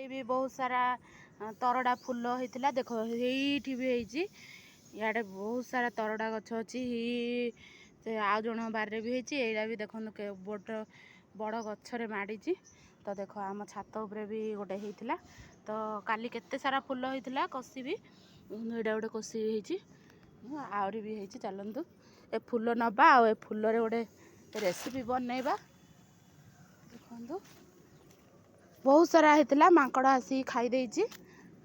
भी बहुत सारा तरड़ा फुल होता देख ये भी होती इे बहुत सारा तरड़ा गछ अच्छी से आउ जन बारे भी होती यहाँ भी देखो बड़ बड़ गचरे माड़ी तो देख आम छात उपरे भी गोटे होता तो काली केते सारा फुल होता कसी भी यहाँ गोटे कसी आहरी भी होती चलतु ए फुल नवा आ फुल गोटे रेसिपी बनइबा देखु बहुत सारा होता माकड़ आसी खाई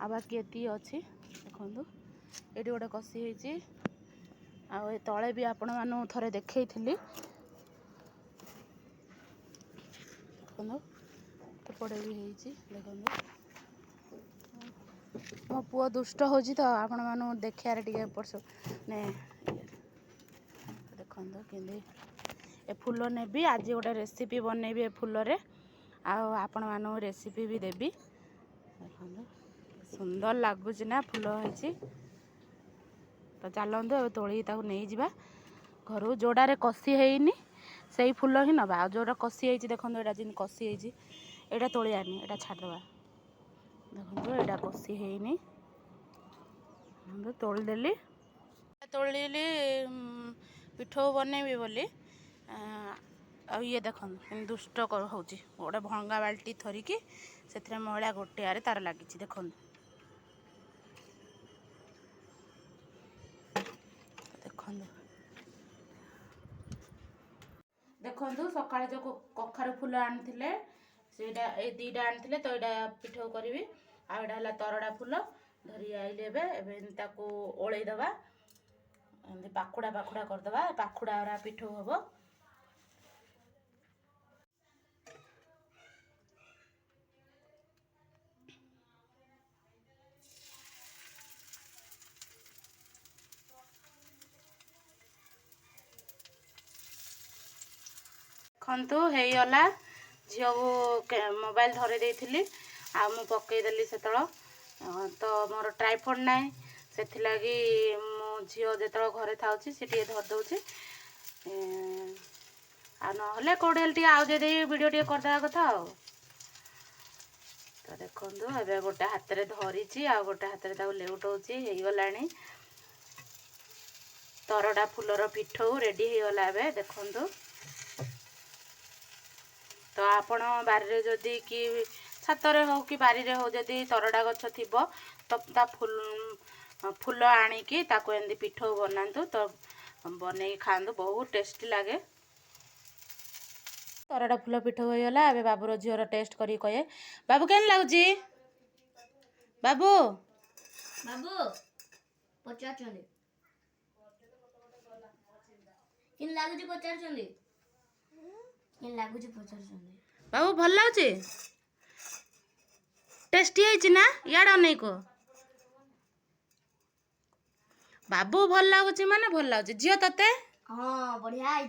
आ बाकी ये अच्छी देखु ये गोटे कसी होती आ तले भी आपण मानू थरे देखई थी एपटे भी देखो मो पुओ दुष्ट हो तो आपण मानू देखार टे पर्स ने देखो कि ए फुल नेबी आज गोटे रेसिपी बनइबी ए फुल रे आपण मानू रेसिपी भी देबी देखो सुंदर लगुच ना फुल होती तो चलतु तोड़ी नहीं जा घर जोड़े कसी हैनी से फुल ही नवा जोड़ा कसी है देखो यहाँ जिन कसी है यहाँ तोड़ानी यहाँ छाड़देवा देखो यहाँ कसी हैनी तोड़देली तोड़ली पिठो बनइबी बोली ये देख दुष्ट हो गोटे भंगा बाल्टी थरिकी से मैला गोटे तार लगी देख देखु सकाଳେ जो कखार फुल आनी से दीटा आनी तो यहाँ पिठो करी आड़ा तरड़ा फुल धरी आइले ताकू ओलैदबा पाखुड़ा पाखुड़ा करदबा पाखुड़ा पिठो हम देखु होगला झील को मोबाइल धरे देती आ मु पकईदेली से तो मोर ट्राइपॉड ना से मो झील जो घरे था धरदे ना कौड़े आउजे वीडियो टे करदे कथा तो देखो ए गोटे हाथ में धरी आ गोटे हाथ में लेउटाऊँगी होगला तरड़ा फुलर पिठो रेडी होगला देखु तो आपण बारे जदि कि छातरे हो कि बारी हो जदि तरड़ा गछ थी तो ता फुल आणिकी ताको एंदी पिठो बनातु तो बन खातु बहुत टेस्टी लगे तरड़ा फुल पिठो होगला ए बाबूर झीवर टेस्ट करी कहे बाबू केन लगुच बाबू बाबू पचार किन लागुच पचार बाबू भल लगे टेस्टी है ना यार नहीं को बाबू भल लगुच माने भल लगुच झील तते हाँ बढ़िया है।